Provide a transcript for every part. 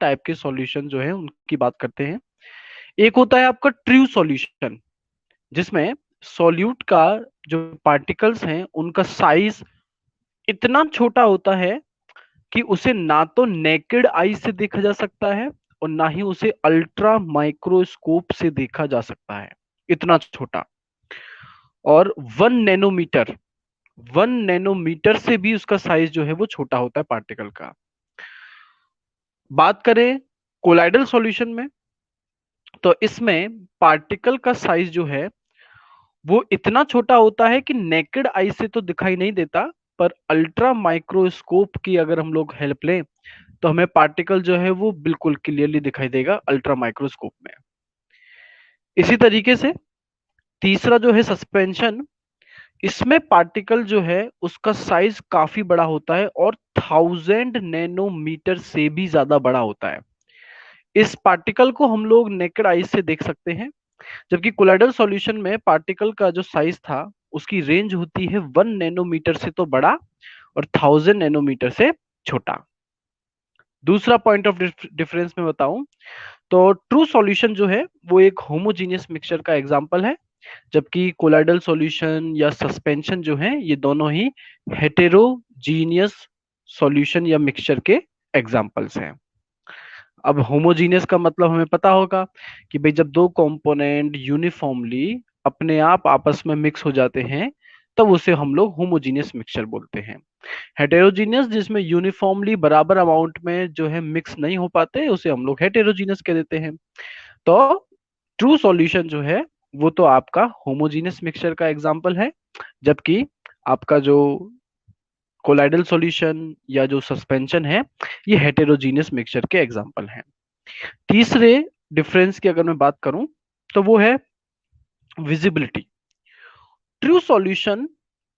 Type के solution जो है उनकी बात करते हैं। एक होता है आपका ट्रू सॉल्यूशन, जिसमें सॉल्यूट का जो पार्टिकल्स हैं उनका साइज इतना छोटा होता है कि उसे ना तो नेकेड आई से देखा जा सकता है और ना ही उसे अल्ट्रा माइक्रोस्कोप से देखा जा सकता है, इतना छोटा। और 1 नैनोमीटर, 1 नैनोमीटर से भी उसका साइज जो है वो छोटा होता है पार्टिकल का। बात करें कोलाइडल सॉल्यूशन में, तो इसमें पार्टिकल का साइज जो है वो इतना छोटा होता है कि नेकेड आई से तो दिखाई नहीं देता, पर अल्ट्रा माइक्रोस्कोप की अगर हम लोग हेल्प लें तो हमें पार्टिकल जो है वो बिल्कुल क्लियरली दिखाई देगा अल्ट्रा माइक्रोस्कोप में। इसी तरीके से तीसरा जो है सस्पेंशन, इसमें पार्टिकल जो है उसका साइज काफी बड़ा होता है और 1000 नैनोमीटर से भी ज्यादा बड़ा होता है। इस पार्टिकल को हम लोग नेकेड आई से देख सकते हैं, जबकि कोलाइडल सॉल्यूशन में पार्टिकल का जो साइज था उसकी रेंज होती है 1 नैनोमीटर से तो बड़ा और 1000 नैनोमीटर से छोटा। दूसरा पॉइंट ऑफ डिफरेंस में बताऊं तो ट्रू सॉल्यूशन जो है वो एक होमोजीनियस मिक्सचर का एग्जांपल है, जबकि कोलाइडल सॉल्यूशन या सस्पेंशन जो है ये दोनों ही हेटेरोजीनियस सॉल्यूशन या मिक्सचर के एग्जांपल्स हैं। अब होमोजीनियस का मतलब हमें पता होगा कि भाई जब दो कंपोनेंट यूनिफॉर्मली अपने आप आपस में मिक्स हो जाते हैं तब उसे हम लोग होमोजीनियस मिक्सचर बोलते हैं। हेटेरोजीनियस जिसमें यूनिफॉर्मली बराबर अमाउंट में जो है मिक्स नहीं हो पाते उसे हम लोग हेटेरोजीनियस कह देते हैं। तो ट्रू सॉल्यूशन जो है वो तो आपका होमोजीनियस मिक्सचर का एग्जांपल है, जबकि आपका जो कोलाइडल सॉल्यूशन या जो सस्पेंशन है ये हेटेरोजीनियस मिक्सचर के एग्जांपल हैं। तीसरे डिफरेंस की अगर मैं बात करूं तो वो है विजिबिलिटी। ट्रू सॉल्यूशन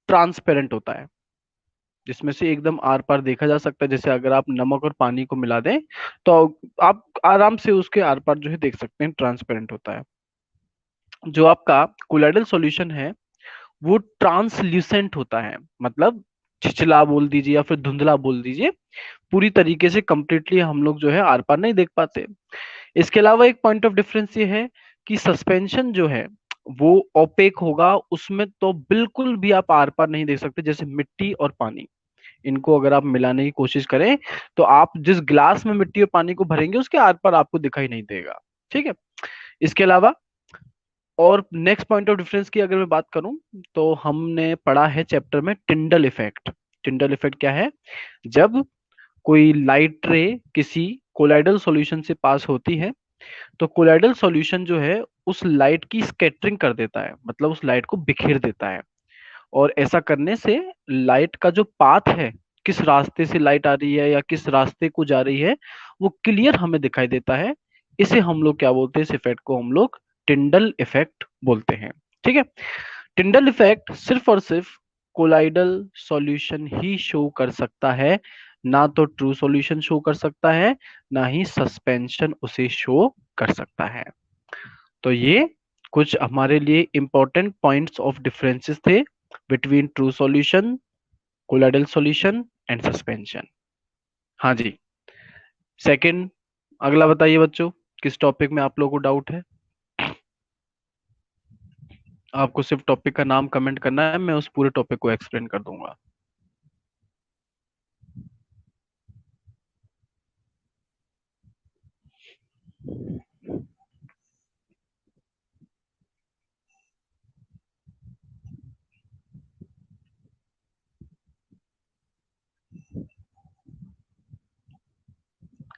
ट्रांसपेरेंट होता है, जिसमें से एकदम आर पार देखा जा सकता है। जैसे अगर आप नमक और पानी को मिला दें तो आप आराम से उसके आर पार जो है देख सकते हैं, ट्रांसपेरेंट होता है। जो आपका कोलाइडल सॉल्यूशन है वो ट्रांसल्यूसेंट होता है, मतलब छिछला बोल दीजिए या फिर धुंधला बोल दीजिए, पूरी तरीके से कंप्लीटली हम लोग जो है आर पार नहीं देख पाते। इसके अलावा एक पॉइंट ऑफ डिफरेंस ये है कि सस्पेंशन जो है वो ओपेक होगा, उसमें तो बिल्कुल भी आप आर पार नहीं देख सकते। जैसे मिट्टी और पानी, इनको अगर आप मिलाने की कोशिश करें तो आप जिस गिलास में मिट्टी और पानी को भरेंगे उसके आर पार आपको दिखाई नहीं देगा। ठीक है। इसके अलावा और नेक्स्ट पॉइंट ऑफ डिफरेंस की अगर मैं बात करूं तो हमने पढ़ा है चैप्टर में टिंडल इफेक्ट। टिंडल इफेक्ट क्या है? जब कोई लाइट रे किसी कोलाइडल सॉल्यूशन से पास होती है तो कोलाइडल सॉल्यूशन जो है उस लाइट की स्कैटरिंग कर देता है, मतलब उस लाइट को बिखेर देता है। और ऐसा करने से लाइट का जो पाथ है, किस रास्ते से लाइट आ रही है या किस रास्ते को जा रही है, वो क्लियर हमें दिखाई देता है। इसे हम लोग क्या बोलते हैं? इस इफेक्ट को हम लोग टिंडल इफेक्ट बोलते हैं। ठीक है। टिंडल इफेक्ट सिर्फ और सिर्फ कोलाइडल सॉल्यूशन ही शो कर सकता है, ना तो ट्रू सॉल्यूशन शो कर सकता है, ना ही सस्पेंशन उसे शो कर सकता है। तो ये कुछ हमारे लिए इंपॉर्टेंट पॉइंट्स ऑफ डिफरेंसेस थे between true solution, colloidal solution and suspension. हाँ जी। सेकंड, अगला बताइए बच्चों, किस टॉपिक में आप लोगों को डाउट है? आपको सिर्फ टॉपिक का नाम कमेंट करना है, मैं उस पूरे टॉपिक को एक्सप्लेन कर दूंगा।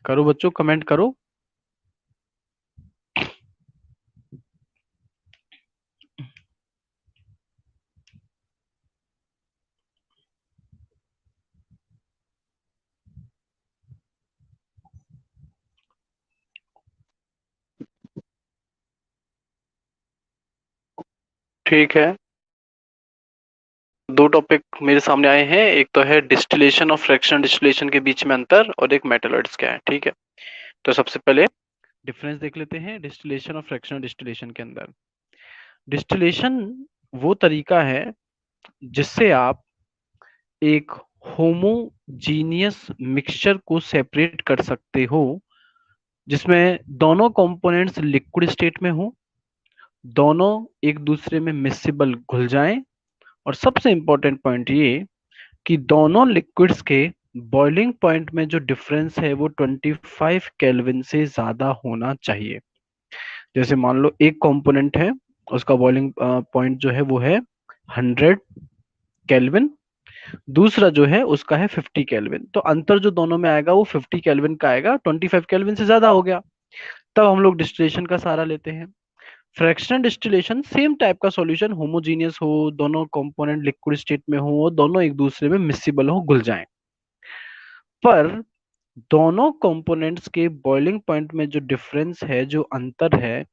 करो बच्चों, कमेंट करो। ठीक है, दो टॉपिक मेरे सामने आए हैं। एक तो है डिस्टिलेशन और फ्रैक्शनल डिस्टिलेशन के बीच में अंतर, और एक मेटलर्ट्स क्या है। ठीक है। तो सबसे पहले डिफरेंस देख लेते हैं डिस्टिलेशन और फ्रैक्शनल डिस्टिलेशन के अंदर। डिस्टिलेशन वो तरीका है जिससे आप एक होमोजीनियस मिक्सचर को सेपरेट कर सकते हो जिसमें दोनों कंपोनेंट्स लिक्विड स्टेट में हो, दोनों एक दूसरे में मिक्सिबल घुल जाएं, और सबसे इंपॉर्टेंट पॉइंट ये कि दोनों लिक्विड्स के बॉइलिंग पॉइंट में जो डिफरेंस है वो 25 केल्विन से ज्यादा होना चाहिए। जैसे मान लो एक कंपोनेंट है, उसका बॉइलिंग पॉइंट जो है वो है 100 केल्विन, दूसरा जो है उसका है 50 केल्विन, तो अंतर जो दोनों में आएगा वो 50 केल्विन का आएगा, 25 केल्विन से ज्यादा हो गया। तब हम लोग डिस्टिलेशन का सहारा लेते हैं। फ्रैक्शनल डिस्टिलेशन सेम टाइप का सॉल्यूशन, होमोजीनियस हो, दोनों कंपोनेंट लिक्विड स्टेट में हो, दोनों एक दूसरे में मिक्सिबल हो, घुल जाएं, पर दोनों कंपोनेंट्स के बॉइलिंग पॉइंट में जो डिफरेंस है, जो अंतर है,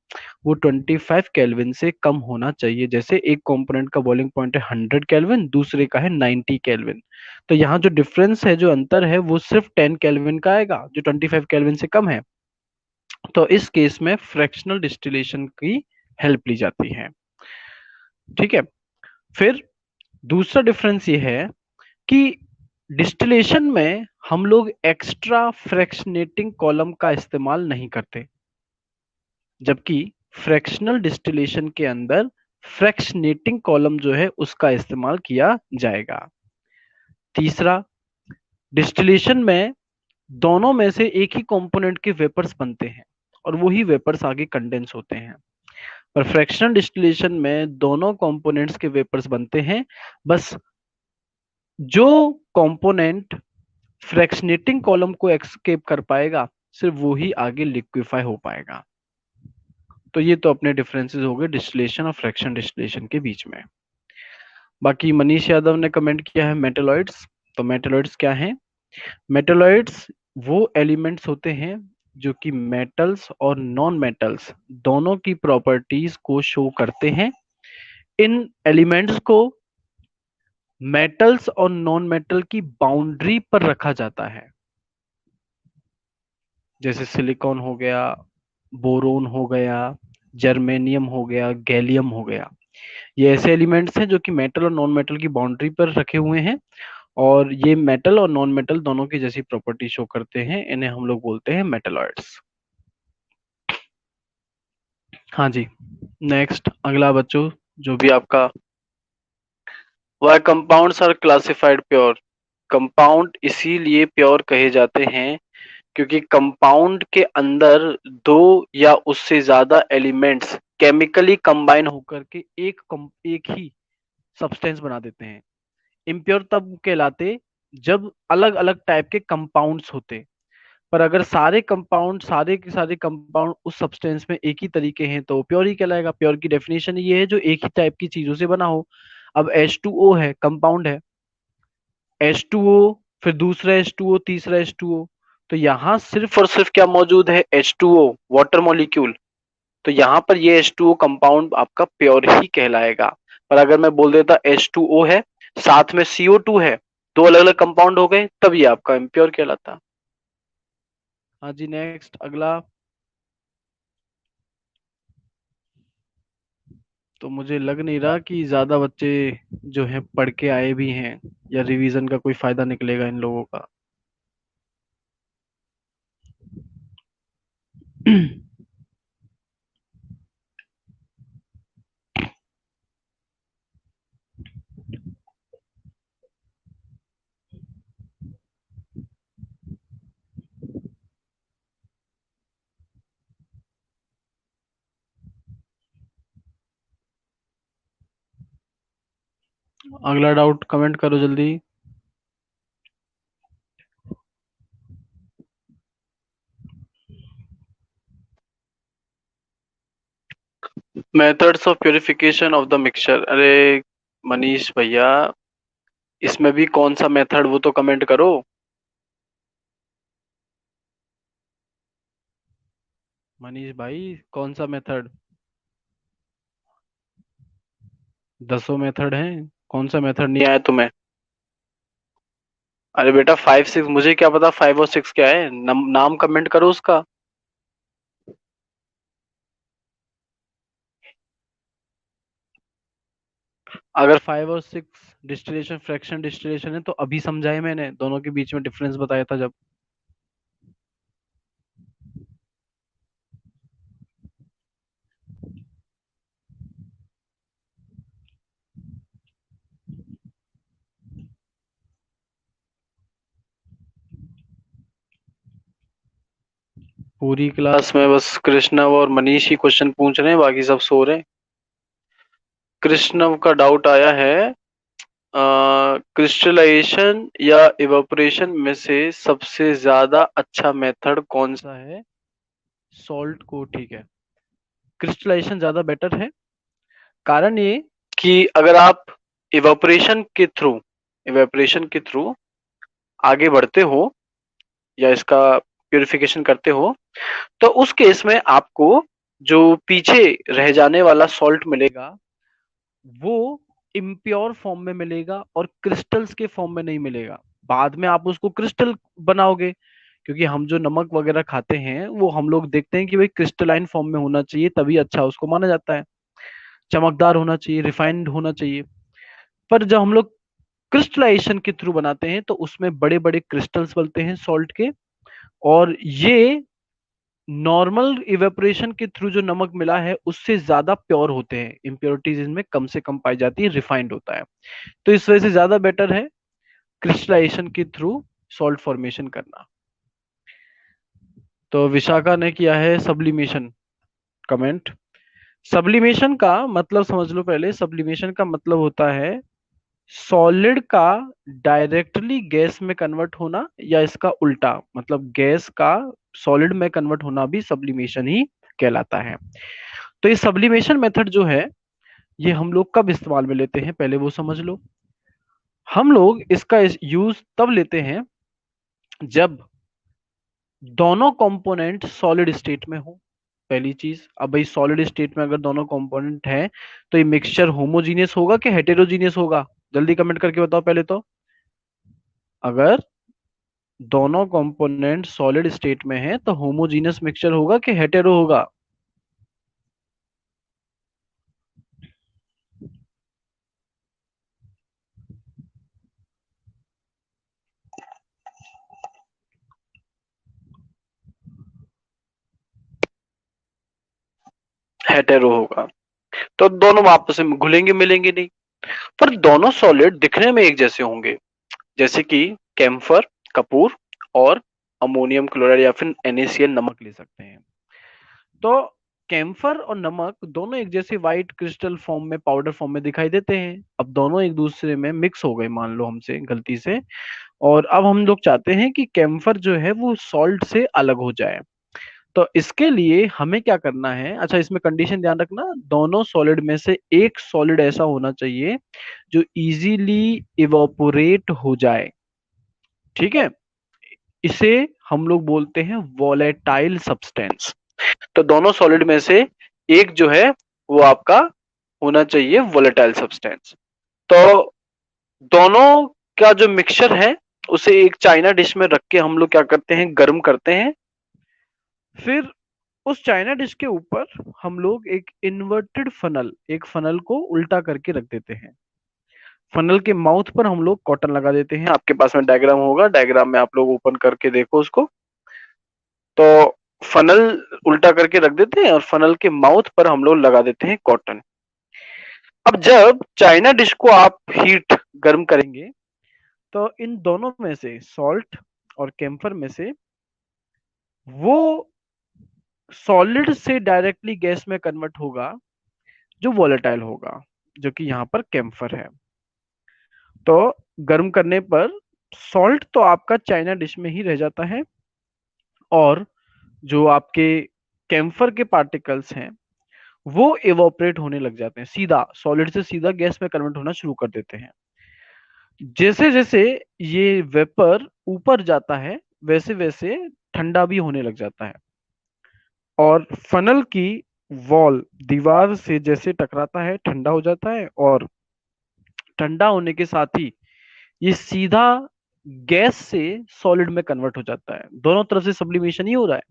वो 25 केल्विन से कम होना चाहिए। जैसे एक कंपोनेंट का बॉइलिंग पॉइंट है 100 केल्विन, दूसरे का है 90 केल्विन, तो यहाँ जो डिफरेंस है, जो अंतर है, वो सिर्फ 10 केल्विन का आएगा, जो 25 केल्विन से कम है। तो इस केस में फ्रैक्शनल डिस्टिलेशन की हेल्प ली जाती है। ठीक है। फिर दूसरा डिफरेंस ये है कि डिस्टिलेशन में हम लोग एक्स्ट्रा फ्रैक्शनेटिंग कॉलम का इस्तेमाल नहीं करते, जबकि फ्रैक्शनल डिस्टिलेशन के अंदर फ्रैक्शनेटिंग कॉलम जो है उसका इस्तेमाल किया जाएगा। तीसरा, डिस्टिलेशन में दोनों में से एक ही कंपोनेंट के वेपर्स बनते हैं और वही वेपर्स आगे कंडेंस होते हैं, पर फ्रैक्शनल डिस्टिलेशन में दोनों कंपोनेंट्स के वेपर्स बनते हैं, बस जो कंपोनेंट फ्रैक्शनेटिंग कॉलम को एक्सकेप कर पाएगा सिर्फ वो ही आगे लिक्विफाई हो पाएगा। तो ये तो अपने डिफरेंसेस हो गए डिस्टिलेशन और फ्रैक्शन डिस्टिलेशन के बीच में। बाकी मनीष यादव ने कमेंट किया है मेटेलॉइड्स। तो मेटेलॉइड्स क्या हैं? मेटेलॉइड्स वो एलिमेंट्स होते हैं जो कि मेटल्स और नॉन मेटल्स दोनों की प्रॉपर्टीज को शो करते हैं। इन एलिमेंट्स को मेटल्स और नॉन मेटल की बाउंड्री पर रखा जाता है, जैसे सिलिकॉन हो गया, बोरोन हो गया, जर्मेनियम हो गया, गैलियम हो गया। ये ऐसे एलिमेंट्स हैं जो कि मेटल और नॉन मेटल की बाउंड्री पर रखे हुए हैं, और ये मेटल और नॉन मेटल दोनों की जैसी प्रॉपर्टी शो करते हैं, इन्हें हम लोग बोलते हैं मेटलॉइड्स। हाँ जी। नेक्स्ट अगला बच्चों, जो भी आपका, वह compounds are classified pure. Compound इसीलिए प्योर कहे जाते हैं क्योंकि कंपाउंड के अंदर दो या उससे ज्यादा एलिमेंट्स केमिकली कंबाइन होकर के एक ही सब्सटेंस बना देते हैं। इम्प्योर तब कहलाते जब अलग अलग टाइप के कंपाउंड्स होते, पर अगर सारे कंपाउंड, सारे के सारे कंपाउंड उस सब्सटेंस में एक ही तरीके हैं तो प्योर ही कहलाएगा। प्योर की डेफिनेशन ये है जो एक ही टाइप की चीजों से बना हो। अब H2O है, कंपाउंड है, H2O, फिर दूसरा H2O, तीसरा H2O, तो यहाँ सिर्फ और सिर्फ क्या मौजूद है? H2O, water molecule. तो यहाँ पर ये H2O कंपाउंड आपका प्योर ही कहलाएगा। पर अगर मैं बोल देता H2O है, साथ में CO2 है, दो अलग अलग कंपाउंड हो गए, तब ये आपका इम्प्योर कहलाता। हाँ जी। नेक्स्ट अगला, तो मुझे लग नहीं रहा कि ज्यादा बच्चे जो हैं पढ़ के आए भी हैं, या रिवीजन का कोई फायदा निकलेगा इन लोगों का। अगला डाउट कमेंट करो जल्दी। Methods of purification of the mixture. अरे मनीष भैया, इसमें भी कौन सा मेथड, वो तो कमेंट करो। मनीष भाई, कौन सा मेथड? दसों मेथड हैं, कौन सा मेथड नहीं आया तुम्हें? अरे बेटा 5 6, मुझे क्या पता 5 और 6 क्या है, नाम कमेंट करो उसका। अगर 5 और 6 डिस्टिलेशन फ्रैक्शन डिस्टिलेशन है तो अभी समझाए मैंने, दोनों के बीच में डिफरेंस बताया था जब। पूरी क्लास में बस कृष्णव और मनीष ही क्वेश्चन पूछ रहे हैं, बाकी सब सो रहे हैं। कृष्णव का डाउट आया है, क्रिस्टलाइजेशन या इवापोरेशन में से सबसे ज्यादा अच्छा मेथड कौन सा है सॉल्ट को? ठीक है, क्रिस्टलाइजेशन ज्यादा बेटर है। कारण ये कि अगर आप इवापोरेशन के थ्रू इवेपोरेशन के थ्रू आगे बढ़ते हो या इसका प्यूरिफिकेशन करते हो, तो उस केस में आपको जो पीछे रह जाने वाला सॉल्ट मिलेगा वो इम्प्योर फॉर्म में मिलेगा और क्रिस्टल्स के फॉर्म में नहीं मिलेगा। बाद में आप उसको क्रिस्टल बनाओगे, क्योंकि हम जो नमक वगैरह खाते हैं वो हम लोग देखते हैं कि भाई क्रिस्टलाइन फॉर्म में होना चाहिए, तभी अच्छा उसको माना जाता है, चमकदार होना चाहिए, रिफाइंड होना चाहिए। पर जब हम लोग क्रिस्टलाइजेशन के थ्रू बनाते हैं तो उसमें बड़े बड़े क्रिस्टल्स बनते हैं सॉल्ट के, और ये नॉर्मल इवेपोरेशन के थ्रू जो नमक मिला है उससे ज्यादा प्योर होते हैं, इम्प्योरिटीज इनमें कम से कम पाई जाती है, रिफाइंड होता है। तो इस वजह से ज्यादा बेटर है क्रिस्टलाइजेशन के थ्रू सॉल्ट फॉर्मेशन करना। तो विशाखा ने किया है सब्लिमेशन कमेंट। सब्लिमेशन का मतलब समझ लो पहले। सब्लिमेशन का मतलब होता है सॉलिड का डायरेक्टली गैस में कन्वर्ट होना, या इसका उल्टा मतलब गैस का सॉलिड में कन्वर्ट होना भी सब्लिमेशन ही कहलाता है। तो ये सब्लिमेशन मेथड जो है ये हम लोग कब इस्तेमाल में लेते हैं पहले वो समझ लो। हम लोग इसका यूज तब लेते हैं जब दोनों कंपोनेंट सॉलिड स्टेट में हो। पहली चीज, अब भाई सॉलिड स्टेट में अगर दोनों कंपोनेंट हैं तो ये मिक्सचर होमोजीनियस होगा कि हेटेरोजीनियस होगा? जल्दी कमेंट करके बताओ पहले तो। अगर दोनों कंपोनेंट सॉलिड स्टेट में है तो होमोजीनियस मिक्सचर होगा कि हेटेरो होगा? हेटेरो होगा। तो दोनों आपस में घुलेंगे मिलेंगे नहीं, पर दोनों सॉलिड दिखने में एक जैसे होंगे, जैसे कि कैम्फर, कपूर और अमोनियम क्लोराइड या फिर NaCl नमक ले सकते हैं। तो कैम्फर और नमक दोनों एक जैसे व्हाइट क्रिस्टल फॉर्म में, पाउडर फॉर्म में दिखाई देते हैं। अब दोनों एक दूसरे में मिक्स हो गए मान लो हमसे गलती से, और अब हम लोग चाहते हैं कि कैम्फर जो है वो सॉल्ट से अलग हो जाए। तो इसके लिए हमें क्या करना है? अच्छा, इसमें कंडीशन ध्यान रखना, दोनों सॉलिड में से एक सॉलिड ऐसा होना चाहिए जो इजीली इवोपोरेट हो जाए। ठीक है, इसे हम लोग बोलते हैं वोलेटाइल सब्सटेंस। तो दोनों सॉलिड में से एक जो है वो आपका होना चाहिए वोलेटाइल सब्सटेंस। तो दोनों का जो मिक्सचर है उसे एक चाइना डिश में रख के हम लोग क्या करते हैं, गर्म करते हैं। फिर उस चाइना डिश के ऊपर हम लोग एक इन्वर्टेड फनल, एक फनल को उल्टा करके रख देते हैं। फनल के माउथ पर हम लोग कॉटन लगा देते हैं। आपके पास में डायग्राम होगा, डायग्राम में आप लोग ओपन करके देखो उसको। तो फनल उल्टा करके रख देते हैं और फनल के माउथ पर हम लोग लगा देते हैं कॉटन। अब जब चाइना डिश को आप हीट गर्म करेंगे तो इन दोनों में से सॉल्ट और कैम्फर में से वो सॉलिड से डायरेक्टली गैस में कन्वर्ट होगा जो वोलेटाइल होगा, जो कि यहाँ पर कैम्फर है। तो गर्म करने पर सॉल्ट तो आपका चाइना डिश में ही रह जाता है, और जो आपके कैम्फर के पार्टिकल्स हैं वो इवोपरेट होने लग जाते हैं, सीधा सॉलिड से सीधा गैस में कन्वर्ट होना शुरू कर देते हैं। जैसे जैसे ये वेपर ऊपर जाता है वैसे वैसे ठंडा भी होने लग जाता है, और फनल की वॉल दीवार से जैसे टकराता है ठंडा हो जाता है, और ठंडा होने के साथ ही ये सीधा गैस से सॉलिड में कन्वर्ट हो जाता है। दोनों तरफ से सब्लिमेशन ही हो रहा है,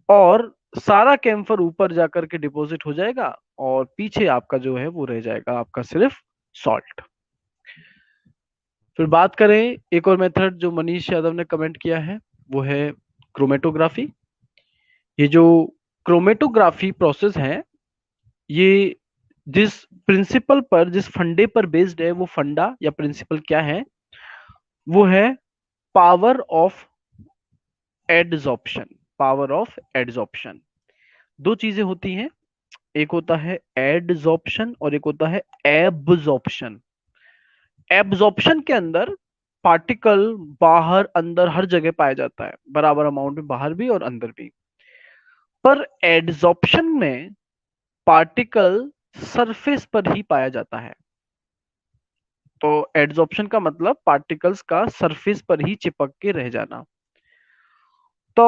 और सारा कैम्फर ऊपर जाकर के डिपॉजिट हो जाएगा, और पीछे आपका जो है वो रह जाएगा आपका सिर्फ सॉल्ट। फिर बात करें एक और मेथड जो मनीष यादव ने कमेंट किया है, वो है क्रोमेटोग्राफी। ये जो क्रोमेटोग्राफी प्रोसेस है, ये जिस प्रिंसिपल पर, जिस फंडे पर बेस्ड है, वो फंडा या प्रिंसिपल क्या है? वो है power of adsorption. Power of adsorption. दो चीजें होती हैं, एक होता है एडजॉर्प्शन और एक होता है एब्जॉर्प्शन। एब्जॉर्प्शन के अंदर पार्टिकल बाहर अंदर हर जगह पाया जाता है, बराबर अमाउंट में, बाहर भी और अंदर भी। पर एडजॉर्प्शन में पार्टिकल सरफेस पर ही पाया जाता है। तो एडजॉर्प्शन का मतलब पार्टिकल्स का सरफेस पर ही चिपक के रह जाना। तो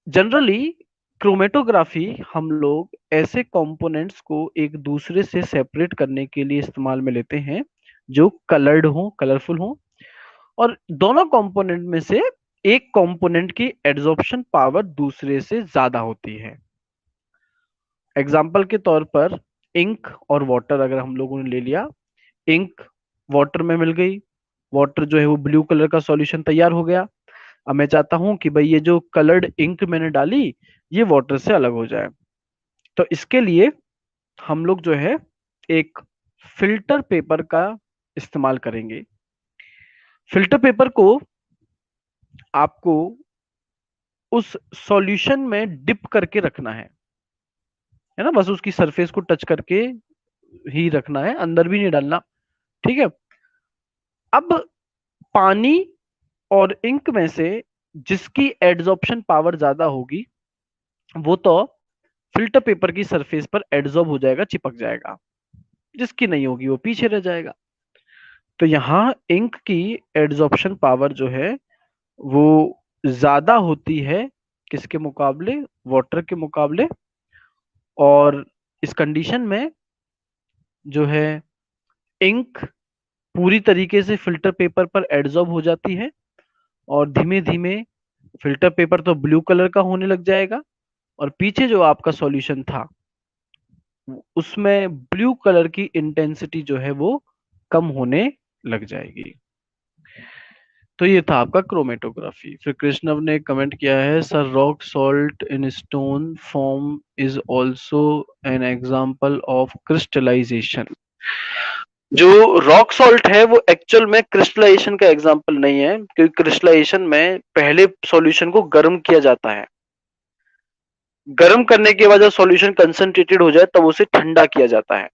जनरली क्रोमेटोग्राफी हम लोग ऐसे कंपोनेंट्स को एक दूसरे से सेपरेट करने के लिए इस्तेमाल में लेते हैं जो कलर्ड हो, कलरफुल हो, और दोनों कंपोनेंट में से एक कंपोनेंट की एड्सॉर्प्शन पावर दूसरे से ज्यादा होती है। एग्जाम्पल के तौर पर इंक और वाटर अगर हम लोगों ने ले लिया, इंक वाटर में मिल गई, वाटर जो है वो ब्लू कलर का सॉल्यूशन तैयार हो गया। अब मैं चाहता हूं कि भाई ये जो कलर्ड इंक मैंने डाली ये वाटर से अलग हो जाए। तो इसके लिए हम लोग जो है एक फिल्टर पेपर का इस्तेमाल करेंगे। फिल्टर पेपर को आपको उस सॉल्यूशन में डिप करके रखना है ना, बस उसकी सरफेस को टच करके ही रखना है, अंदर भी नहीं डालना। ठीक है। अब पानी और इंक में से जिसकी एड्सॉर्प्शन पावर ज्यादा होगी वो तो फिल्टर पेपर की सरफेस पर एड्सॉर्ब हो जाएगा, चिपक जाएगा। जिसकी नहीं होगी वो पीछे रह जाएगा। तो यहाँ इंक की एड्सॉर्प्शन पावर जो है वो ज्यादा होती है किसके मुकाबले, वाटर के मुकाबले। और इस कंडीशन में जो है इंक पूरी तरीके से फिल्टर पेपर पर एड्सॉर्ब हो जाती है और धीमे धीमे फिल्टर पेपर तो ब्लू कलर का होने लग जाएगा और पीछे जो आपका सॉल्यूशन था उसमें ब्लू कलर की इंटेंसिटी जो है वो कम होने लग जाएगी। तो ये था आपका क्रोमेटोग्राफी। फिर कृष्णव ने कमेंट किया है, sir rock salt in stone form is also an example of crystallisation. जो रॉक सॉल्ट है वो एक्चुअल में क्रिस्टलाइजेशन का एग्जांपल नहीं है, क्योंकि क्रिस्टलाइजेशन में पहले सॉल्यूशन को गर्म किया जाता है। गर्म करने के बाद जब सॉल्यूशन कंसंट्रेटेड हो जाए तब उसे ठंडा किया जाता है।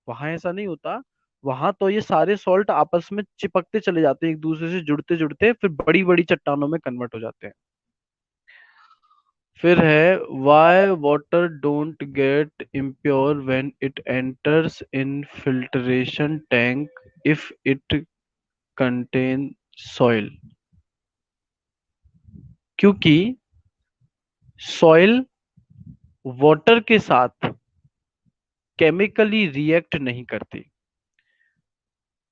वहां ऐसा नहीं होता। वहां तो ये सारे सॉल्ट आपस में चिपकते चले जाते हैं, एक दूसरे से जुड़ते जुड़ते फिर बड़ी बड़ी चट्टानों में कन्वर्ट हो जाते हैं। फिर है why water don't get impure when it enters in filtration tank if it contain soil। क्योंकि सॉइल वाटर के साथ केमिकली रिएक्ट नहीं करती।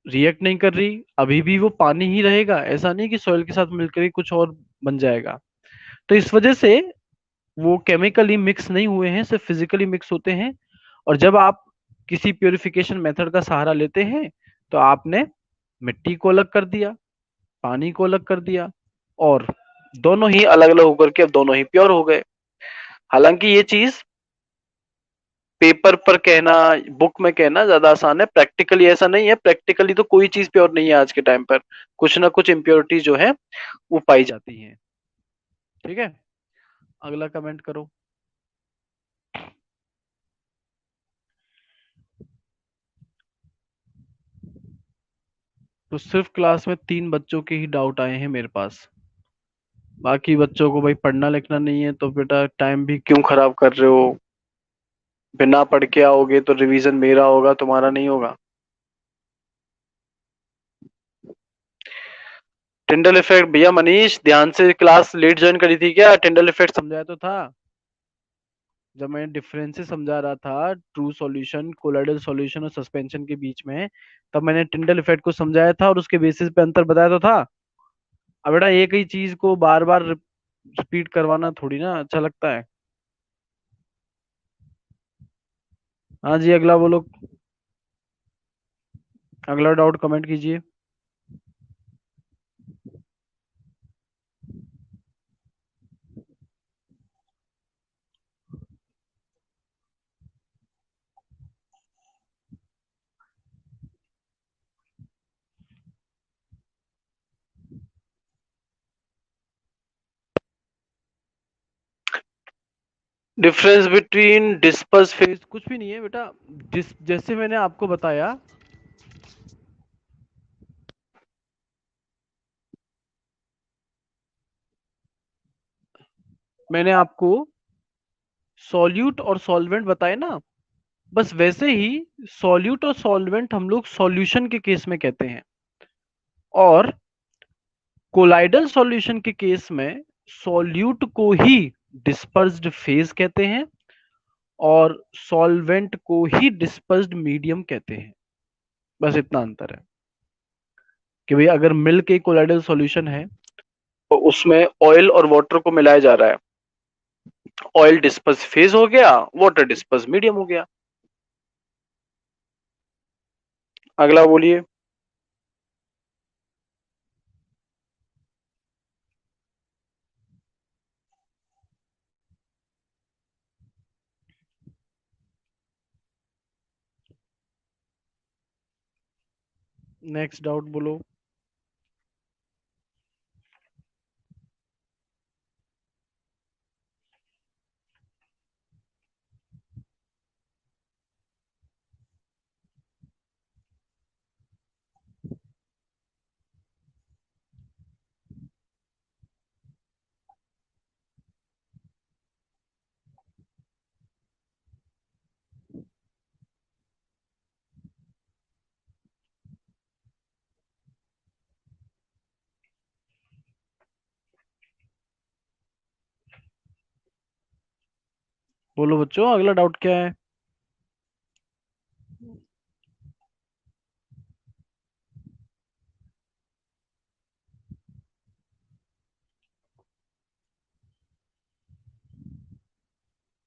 रिएक्ट नहीं कर रही, अभी भी वो पानी ही रहेगा, ऐसा नहीं कि सॉइल के साथ मिलकर ही कुछ और बन जाएगा। तो इस वजह से वो केमिकली मिक्स नहीं हुए हैं, सिर्फ फिजिकली मिक्स होते हैं। और जब आप किसी प्योरिफिकेशन मेथड का सहारा लेते हैं तो आपने मिट्टी को अलग कर दिया, पानी को अलग कर दिया, और दोनों ही अलग अलग होकर के अब दोनों ही प्योर हो गए। हालांकि ये चीज पेपर पर कहना, बुक में कहना ज्यादा आसान है, प्रैक्टिकली ऐसा नहीं है। प्रैक्टिकली तो कोई चीज प्योर नहीं है आज के टाइम पर, कुछ ना कुछ इम्प्योरिटी जो है वो पाई जाती है। ठीक है, अगला कमेंट करो। तो सिर्फ क्लास में 3 बच्चों के ही डाउट आए हैं मेरे पास, बाकी बच्चों को भाई पढ़ना लिखना नहीं है, तो बेटा टाइम भी क्यों खराब कर रहे हो। बिना पढ़ के आओगे तो रिवीजन मेरा होगा, तुम्हारा नहीं होगा। टिंडल इफेक्ट भैया, मनीष ध्यान से क्लास लेट ज्वाइन करी थी क्या? टिंडल इफेक्ट समझाया तो था जब मैं डिफरेंसेस समझा रहा था, ट्रू सॉल्यूशन, कोलाइडल सॉल्यूशन और सस्पेंशन के बीच में, तब मैंने टिंडल इफेक्ट को समझाया था और उसके बेसिस पे अंतर बताया तो था। अब बेटा एक ही चीज को बार बार रिपीट करवाना थोड़ी ना अच्छा लगता है। हाँ जी, अगला बोलो, अगला डाउट कमेंट कीजिए। डिफरेंस बिटवीन डिस्पर्स फेज कुछ भी नहीं है बेटा। जैसे मैंने आपको बताया, मैंने आपको सॉल्यूट और सॉल्वेंट बताए ना, बस वैसे ही सॉल्यूट और सॉल्वेंट हम लोग सॉल्यूशन के केस में कहते हैं, और कोलाइडल सॉल्यूशन के केस में सॉल्यूट को ही डिस्पर्स्ड फेज कहते हैं और सॉल्वेंट को ही डिस्पर्स्ड मीडियम कहते हैं। बस इतना अंतर है कि भाई अगर मिल्क एक कोलाइडल सॉल्यूशन है तो उसमें ऑयल और वाटर को मिलाया जा रहा है, ऑयल डिस्पर्स फेज हो गया, वाटर डिस्पर्स मीडियम हो गया। अगला बोलिए। नेक्स्ट डाउट बोलो। बोलो बच्चों, अगला डाउट क्या है?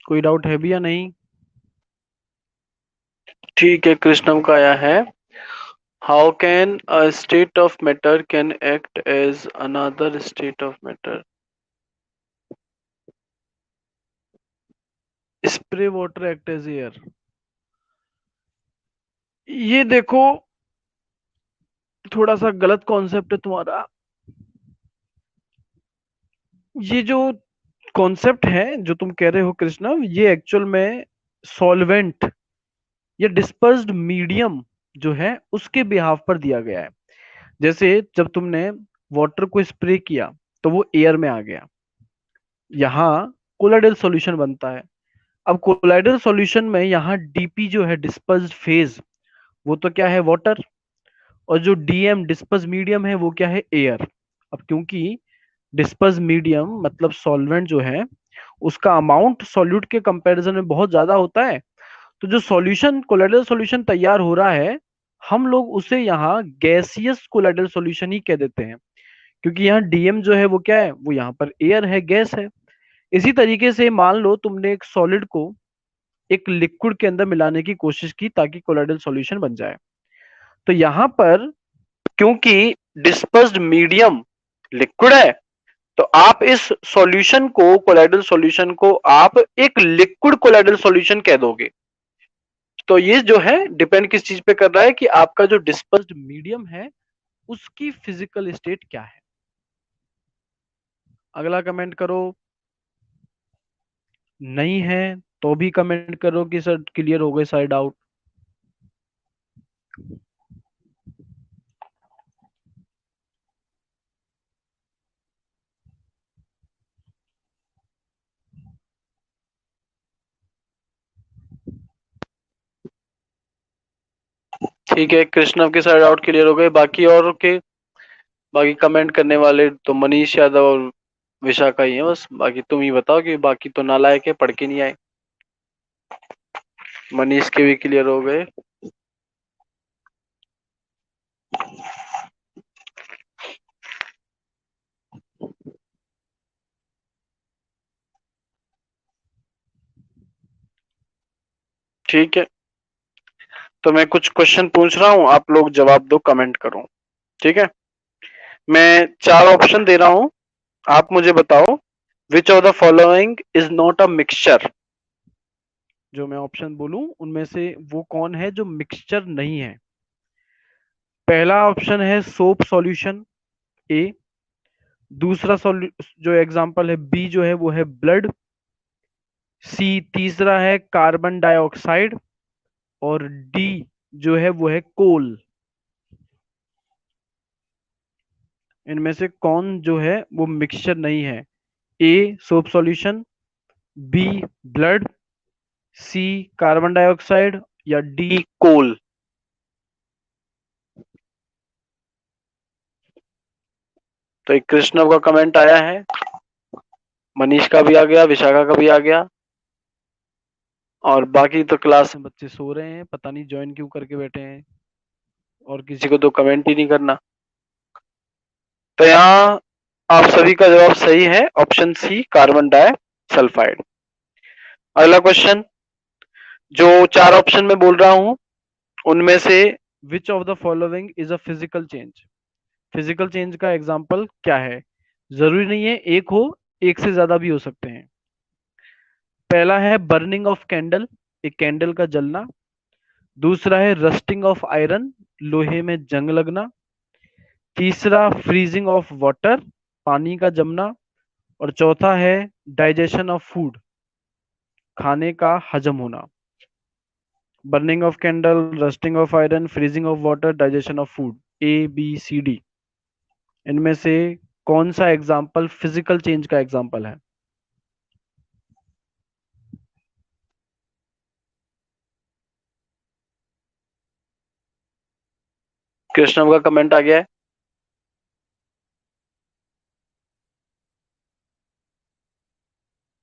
कोई डाउट है भी या नहीं? ठीक है, कृष्णम का आया है। How can a state of matter can act as another state of matter? Spray water act as air? ये देखो, थोड़ा सा गलत कॉन्सेप्ट है तुम्हारा। ये जो कॉन्सेप्ट है जो तुम कह रहे हो कृष्णा, ये एक्चुअल में सॉल्वेंट या डिस्पर्स्ड मीडियम जो है उसके बिहाफ पर दिया गया है। जैसे जब तुमने वाटर को स्प्रे किया तो वो एयर में आ गया, यहाँ कोलाइडल सॉल्यूशन बनता है। अब कोलाइडल सॉल्यूशन में यहाँ डीपी जो है डिस्पर्स्ड फेज, वो तो क्या है, वाटर। और जो डीएम डिस्पर्स मीडियम है वो क्या है, एयर। अब क्योंकि डिस्पर्स मीडियम मतलब सॉल्वेंट जो है उसका अमाउंट सॉल्यूट के कंपैरिजन में बहुत ज्यादा होता है, तो जो सॉल्यूशन कोलाइडल सॉल्यूशन तैयार हो रहा है हम लोग उसे यहाँ गैसियस कोलाइडल सॉल्यूशन ही कह देते हैं, क्योंकि यहाँ डीएम जो है वो क्या है, वो यहाँ पर एयर है, गैस है। इसी तरीके से मान लो तुमने एक सॉलिड को एक लिक्विड के अंदर मिलाने की कोशिश की ताकि कोलाइडल सॉल्यूशन बन जाए, तो यहाँ पर क्योंकि डिस्पर्स्ड मीडियम लिक्विड है, तो आप इस सॉल्यूशन को कोलाइडल सॉल्यूशन को आप एक लिक्विड कोलाइडल सॉल्यूशन कह दोगे। तो ये जो है डिपेंड किस चीज पे कर रहा है कि आपका जो डिस्पर्स्ड मीडियम है उसकी फिजिकल स्टेट क्या है। अगला कमेंट करो। नहीं है तो भी कमेंट करो कि सर क्लियर हो गए सारे डाउट। ठीक है, कृष्णव के सारे डाउट क्लियर हो गए, बाकी और के बाकी कमेंट करने वाले तो मनीष यादव और विशाखा ही है बस। बाकी तुम ही बताओ कि बाकी तो नालायक है, पढ़ के नहीं आए। मनीष के भी क्लियर हो गए। ठीक है, तो मैं कुछ क्वेश्चन पूछ रहा हूँ, आप लोग जवाब दो, कमेंट करो। ठीक है, मैं चार ऑप्शन दे रहा हूँ, आप मुझे बताओ विच of the following is not a mixture. जो मैं ऑप्शन बोलूं उनमें से वो कौन है जो मिक्सचर नहीं है? पहला ऑप्शन है सोप सॉल्यूशन, ए। दूसरा जो एग्जांपल है बी जो है वो है ब्लड। सी तीसरा है कार्बन डाइऑक्साइड, और डी जो है वो है कोल। इनमें से कौन जो है वो मिक्सचर नहीं है? A soap solution, B blood, C carbon dioxide, या डी कोल। तो एक कृष्णव का कमेंट आया है, मनीष का भी आ गया, विशाखा का भी आ गया, और बाकी तो क्लास में बच्चे सो रहे हैं, पता नहीं ज्वाइन क्यों करके बैठे हैं, और किसी को तो कमेंट ही नहीं करना। तो यहाँ आप सभी का जवाब सही है, option C carbon disulphide. अगला क्वेश्चन, जो चार ऑप्शन में बोल रहा हूं उनमें से which of the following is a physical change? Physical change का एग्जाम्पल क्या है? जरूरी नहीं है एक हो, एक से ज्यादा भी हो सकते हैं। पहला है बर्निंग ऑफ कैंडल, एक कैंडल का जलना। दूसरा है रस्टिंग ऑफ आयरन, लोहे में जंग लगना। तीसरा फ्रीजिंग ऑफ वाटर, पानी का जमना। और चौथा है डाइजेशन ऑफ फूड, खाने का हजम होना। Burning of candle, rusting of iron, freezing of water, digestion of food, ABCD। इनमें से कौन सा एग्जाम्पल फिजिकल चेंज का एग्जाम्पल है? कृष्णम का कमेंट आ गया है,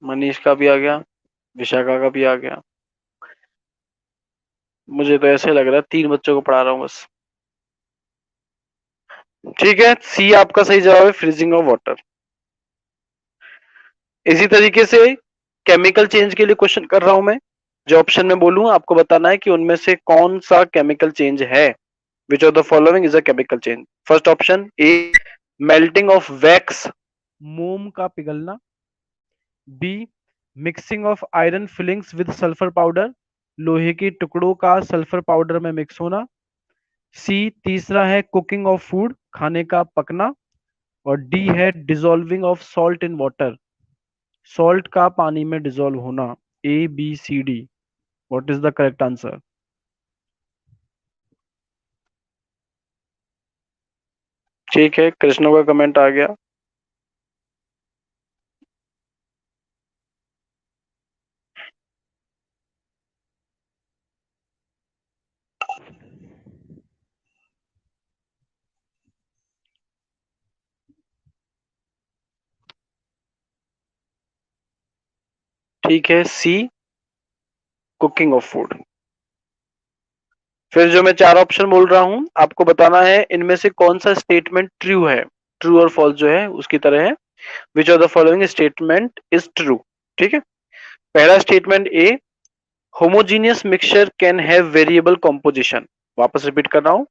मनीष का भी आ गया, विशाखा का भी आ गया। मुझे तो ऐसे लग रहा है 3 बच्चों को पढ़ा रहा हूँ बस। ठीक है, सी आपका सही जवाब है, फ्रीजिंग ऑफ वाटर। इसी तरीके से केमिकल चेंज के लिए क्वेश्चन कर रहा हूं मैं। जो ऑप्शन में बोलूं आपको बताना है कि उनमें से कौन सा केमिकल चेंज है। Which of the following is a chemical change? First option A melting of wax, मोम का पिघलना। B mixing of iron filings with sulphur powder, लोहे के टुकड़ों का सल्फर पाउडर में मिक्स होना। सी तीसरा है कुकिंग ऑफ फूड, खाने का पकना। और डी है dissolving of salt in water, salt का पानी में डिसॉल्व होना। ABCD, what is the correct answer? ठीक है, कृष्ण का कमेंट आ गया। ठीक है, सी कुकिंग ऑफ फूड। फिर जो मैं चार ऑप्शन बोल रहा हूं आपको बताना है इनमें से कौन सा स्टेटमेंट ट्रू है, ट्रू और फॉल्स जो है उसकी तरह है। Which of the following statement is true? ठीक है, पहला statement A homogeneous mixture can have variable composition. वापस रिपीट कर रहा हूं,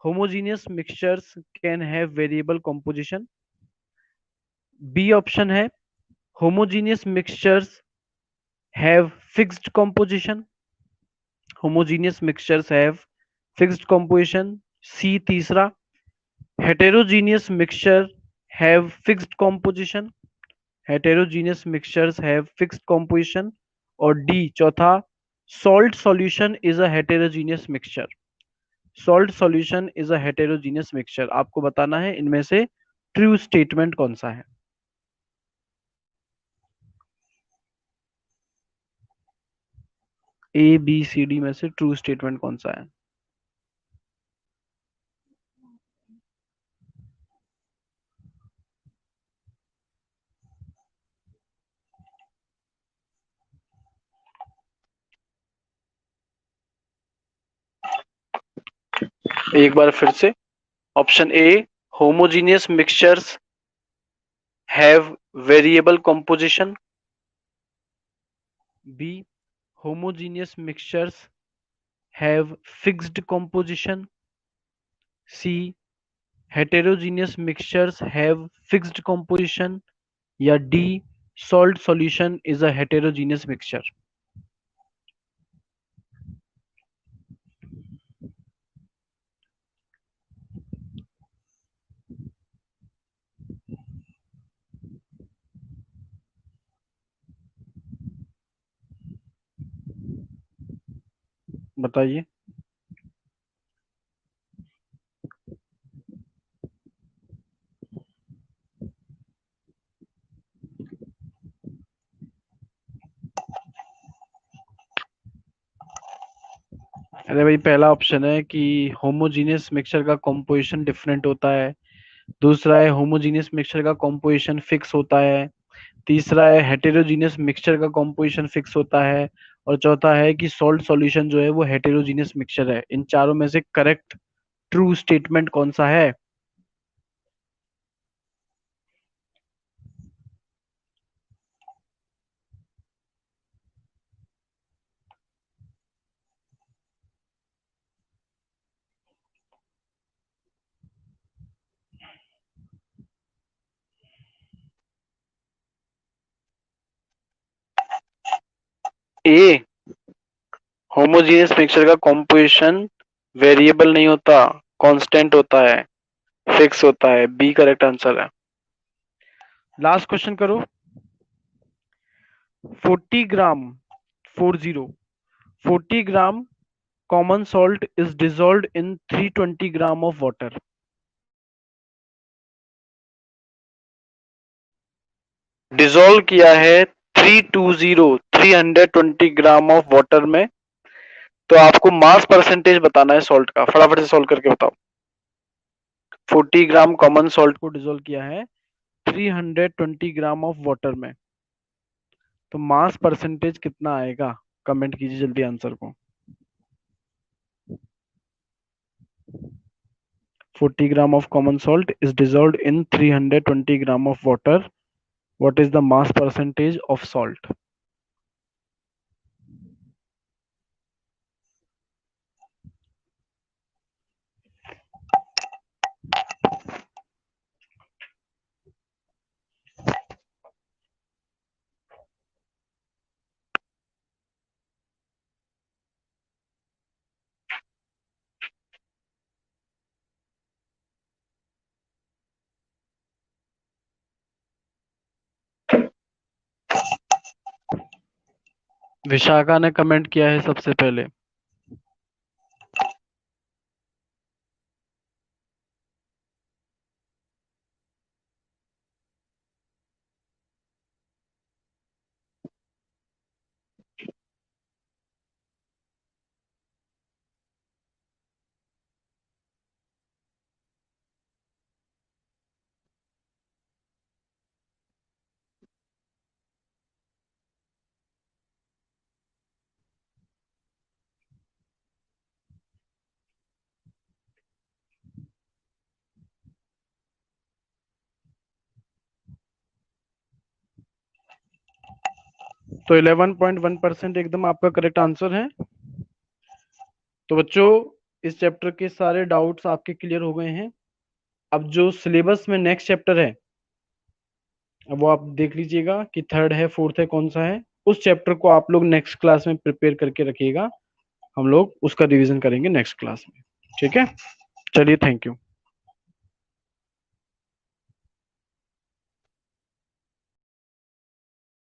homogeneous mixtures can have variable composition. B option है homogeneous mixtures have fixed composition, homogeneous mixtures have fixed composition. C तीसरा heterogeneous mixture have fixed composition, heterogeneous mixtures have fixed composition. और D चौथा salt solution is a heterogeneous mixture, salt solution is a heterogeneous mixture। आपको बताना है इनमें से true statement कौन सा है। ABCD में से ट्रू स्टेटमेंट कौन सा है? एक बार फिर से, option A homogeneous mixtures have variable composition. B homogeneous mixtures have fixed composition. C heterogeneous mixtures have fixed composition. या D salt solution is a heterogeneous mixture। बताइए। अरे भाई, पहला ऑप्शन है कि होमोजीनियस मिक्सचर का कॉम्पोजिशन डिफरेंट होता है। दूसरा है होमोजीनियस मिक्सचर का कॉम्पोजिशन फिक्स होता है। तीसरा है हेटेरोजीनियस मिक्सचर का कॉम्पोजिशन फिक्स होता है। और चौथा है कि सॉल्ट सॉल्यूशन जो है वो हेटेरोजीनियस मिक्सचर है। इन चारों में से करेक्ट ट्रू स्टेटमेंट कौन सा है? ए, होमोजीनियस मिक्सचर का कॉम्पोजिशन वेरिएबल नहीं होता, कांस्टेंट होता है, फिक्स होता है। बी करेक्ट आंसर है। लास्ट क्वेश्चन करो। 40 gram, 40, 40 gram common salt is dissolved in 320 gram of water. Dissolve किया है 320 ग्राम ऑफ वाटर में। तो आपको मास परसेंटेज बताना है सॉल्ट का, फटाफट से सॉल्व करके बताओ। 40 ग्राम कॉमन सॉल्ट को डिजोल्व किया है 320 ग्राम ऑफ वाटर में, तो मास परसेंटेज कितना आएगा? कमेंट कीजिए जल्दी आंसर को। 40 ग्राम of common salt is dissolved in 320 gram of water. What is the mass percentage of salt? Vishakha ने कमेंट किया है सबसे पहले। तो 11.1% एकदम आपका करेक्ट आंसर है। तो बच्चों, इस चैप्टर के सारे डाउट्स आपके क्लियर हो गए हैं। अब जो सिलेबस में नेक्स्ट चैप्टर है, अब वो आप देख लीजिएगा कि थर्ड है, फोर्थ है, कौन सा है। उस चैप्टर को आप लोग नेक्स्ट क्लास में प्रिपेयर करके रखिएगा। हम लोग उसका रिवीजन करेंगे नेक्स्ट क्लास में। ठीक है, चलिए, थैंक यू।